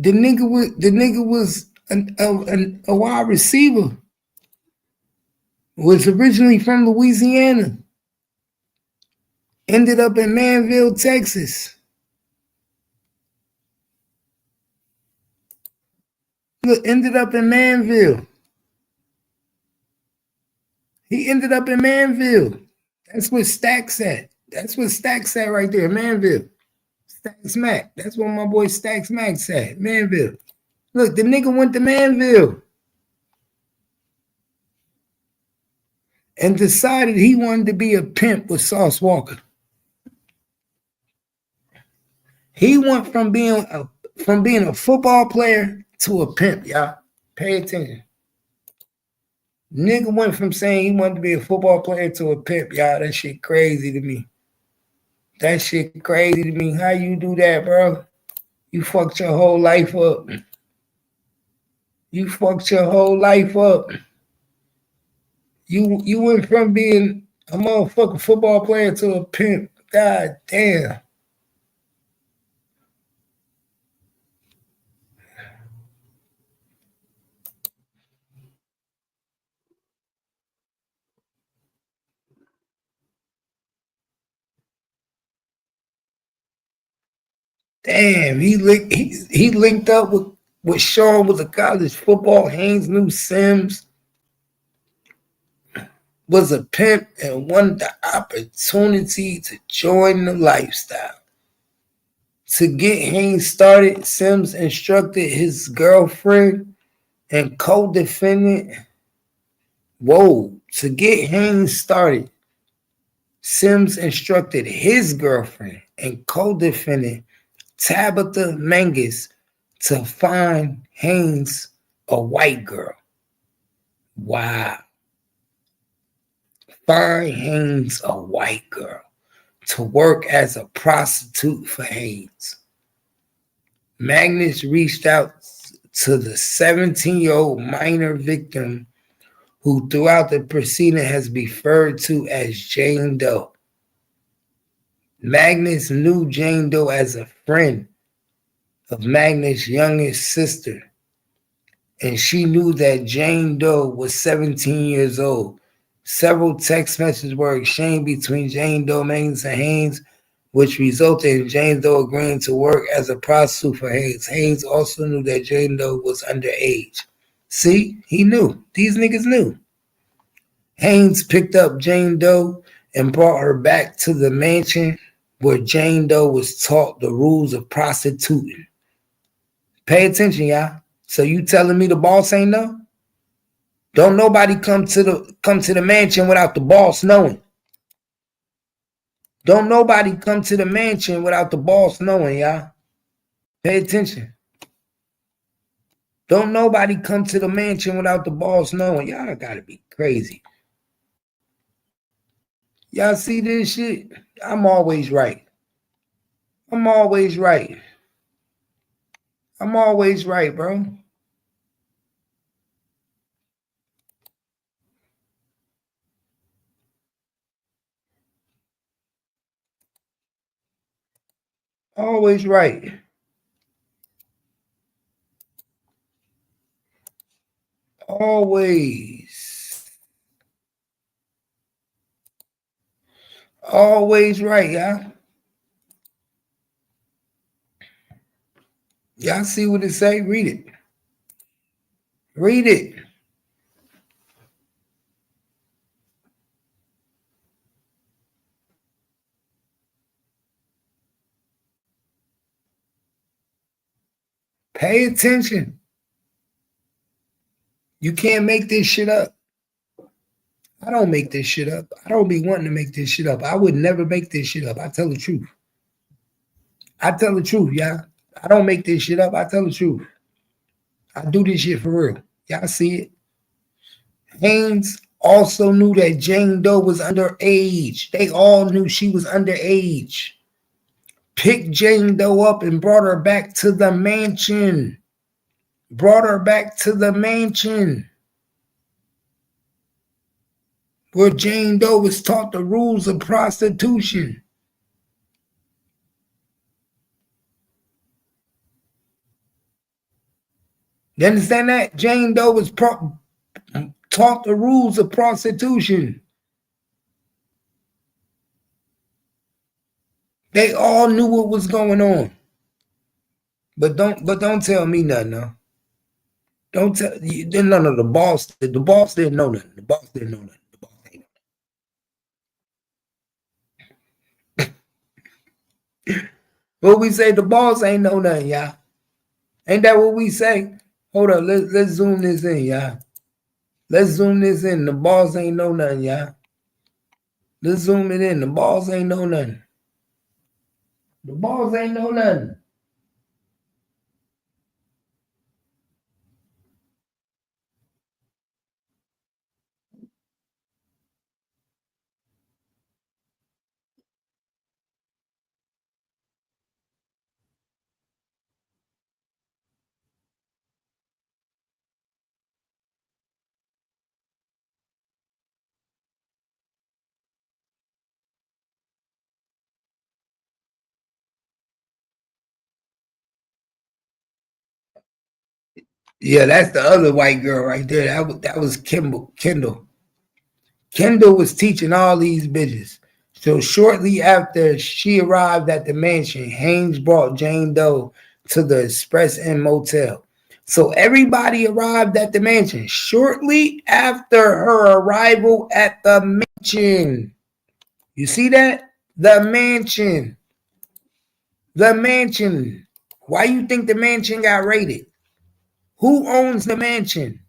the nigga was a wide receiver. Was originally from Louisiana. Ended up in Manville, Texas. Look, ended up in Manville. He ended up in Manville. That's where Stacks at. That's what Stacks at right there, Manville. Stacks Mac. That's where my boy Stacks Mac's at, Manville. Look, the nigga went to Manville and decided he wanted to be a pimp with Sauce Walker. He went from being a football player to a pimp, y'all. Pay attention. Nigga went from saying he wanted to be a football player to a pimp, y'all. That shit crazy to me. That shit crazy to me. How you do that, bro? You fucked your whole life up. You fucked your whole life up. You went from being a motherfucking football player to a pimp. God damn. Damn, he linked up with Sean with the college football. Haynes knew Sims was a pimp and wanted the opportunity to join the lifestyle. To get Haynes started, Sims instructed his girlfriend and co-defendant. To get Haynes started, Sims instructed his girlfriend and co-defendant Tabitha Mangus to find Haynes a white girl. Wow. Find Haynes a white girl to work as a prostitute for Haynes. Magnus reached out to the 17-year-old minor victim, who throughout the proceeding has been referred to as Jane Doe. Magnus knew Jane Doe as a friend of Magnus' youngest sister, and she knew that Jane Doe was 17 years old. Several text messages were exchanged between Jane Doe, Magnus, and Haynes, which resulted in Jane Doe agreeing to work as a prostitute for Haynes. Haynes also knew that Jane Doe was underage. See, he knew. These niggas knew. Haynes picked up Jane Doe and brought her back to the mansion where Jane Doe was taught the rules of prostituting. Pay attention, y'all. So you telling me the boss ain't know? Don't nobody come to the mansion without the boss knowing. Don't nobody come to the mansion without the boss knowing, y'all. Pay attention. Don't nobody come to the mansion without the boss knowing. Y'all gotta be crazy. Y'all see this shit? I'm always right. I'm always right. I'm always right, bro. Always right. Always. Always right, y'all. Y'all see what it say? Read it. Read it. Pay attention. You can't make this shit up. I don't make this shit up. I don't be wanting to make this shit up. I would never make this shit up. I tell the truth. I tell the truth, y'all. I don't make this shit up. I tell the truth. I do this shit for real. Y'all see it? Haynes also knew that Jane Doe was underage. They all knew she was underage. Picked Jane Doe up and brought her back to the mansion. Brought her back to the mansion where Jane Doe was taught the rules of prostitution. You understand that? Jane Doe was taught the rules of prostitution. They all knew what was going on. But don't tell me nothing, no. Don't tell you. None of the boss. The boss didn't know nothing. The boss didn't know nothing. The boss ain't know. What we say? The boss ain't know nothing, y'all. Ain't that what we say? Hold up. Let's zoom this in, y'all. Let's zoom this in. The boss ain't know nothing, y'all. Let's zoom it in. The boss ain't know nothing. The boss ain't know nothing. Yeah, that's the other white girl right there. That was Kendall. Kendall was teaching all these bitches. So shortly after she arrived at the mansion, Haynes brought Jane Doe to the Express Inn Motel. So everybody arrived at the mansion shortly after her arrival at the mansion. You see that? The mansion. The mansion. Why you think the mansion got raided? Who owns the mansion?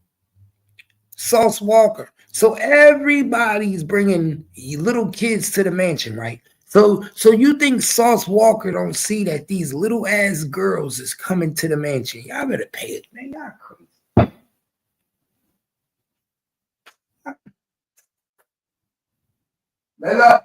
Sauce Walker. So everybody's bringing little kids to the mansion, right? So you think Sauce Walker don't see that these little ass girls is coming to the mansion? Y'all better pay it, man. Y'all crazy. Bella.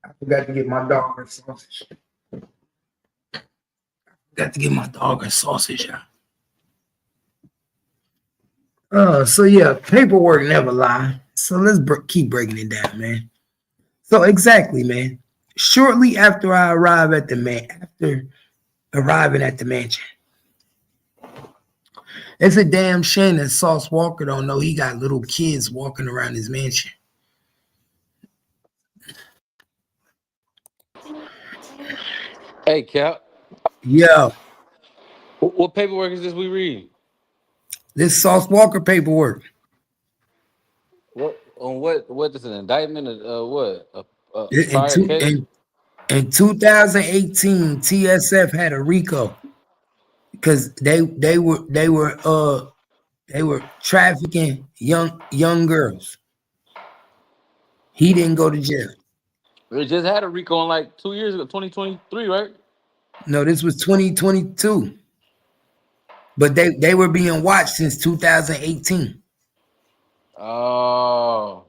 I forgot to get my dog her sausage. Got to get my dog her sausage. So yeah, paperwork never lie. So let's keep breaking it down, man. So exactly, man. Shortly after I arrive at after arriving at the mansion, it's a damn shame that Sauce Walker don't know he got little kids walking around his mansion. Hey, Cap. Yo, What paperwork is this we read? this Sauce Walker paperwork. What on what? What is an indictment? What? A In, prior two, case? in, in 2018, TSF had a RICO because they were trafficking young girls. He didn't go to jail. We just had a RICO in like 2 years ago, 2023, right? No, this was 2022. But they were being watched since 2018. Oh.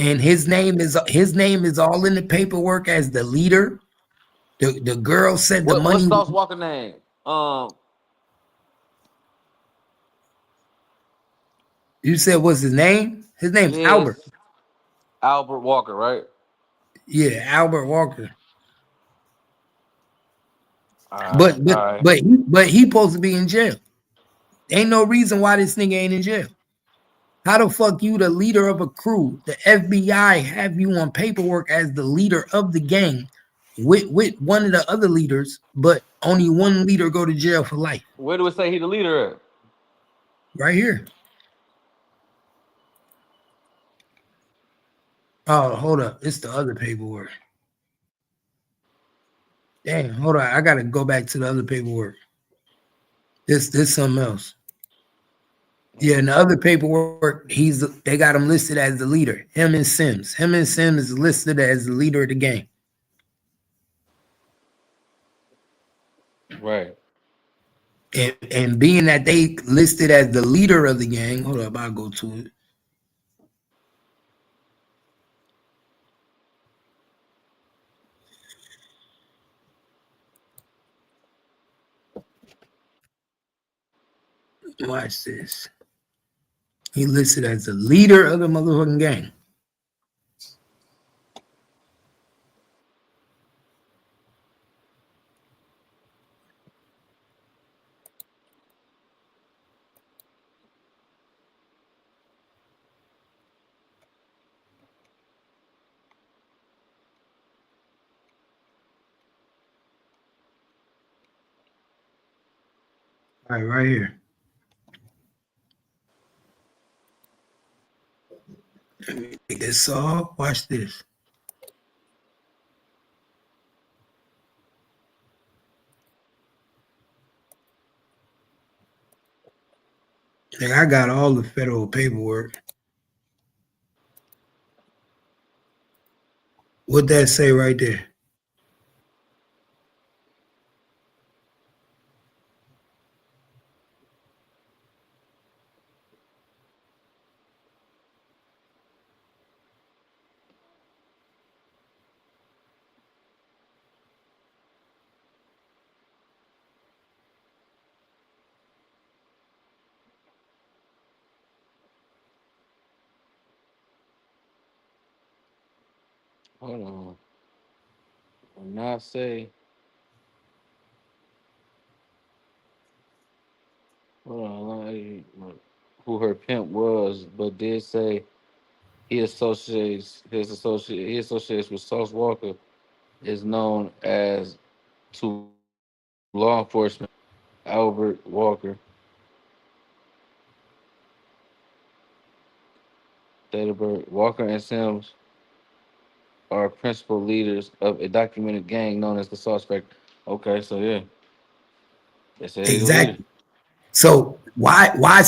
And his name is all in the paperwork as the leader. The girl said the What's money. Sauce Walker name? You said what's his name? His name's Albert. Yes, Albert Walker, right? Yeah, Albert Walker. All right, But but all right. but he supposed to be in jail. Ain't no reason why this nigga ain't in jail. How the fuck you the leader of a crew? The FBI have you on paperwork as the leader of the gang with one of the other leaders, but only one leader go to jail for life. Where do it say he the leader at? Right here. Oh, hold up. It's the other paperwork. Dang, hold on. I gotta go back to the other paperwork. This something else. Yeah, in the other paperwork, they got him listed as the leader. Him and Sims. Him and Sims is listed as the leader of the gang. Right. And being that they listed as the leader of the gang, hold up, I'll go to it. Watch this. He listed as the leader of the motherfucking gang. All right here. Let me take this off. Watch this. Like I got all the federal paperwork. What that say right there? Hold on. Will not say. Hold on. Who her pimp was, but did say he associates with Sauce Walker is known as to law enforcement Albert Walker. Date of birth. Walker and Sims are principal leaders of a documented gang known as the Sauce Factory. Okay, so yeah, they say they the leader. Exactly. So why Sims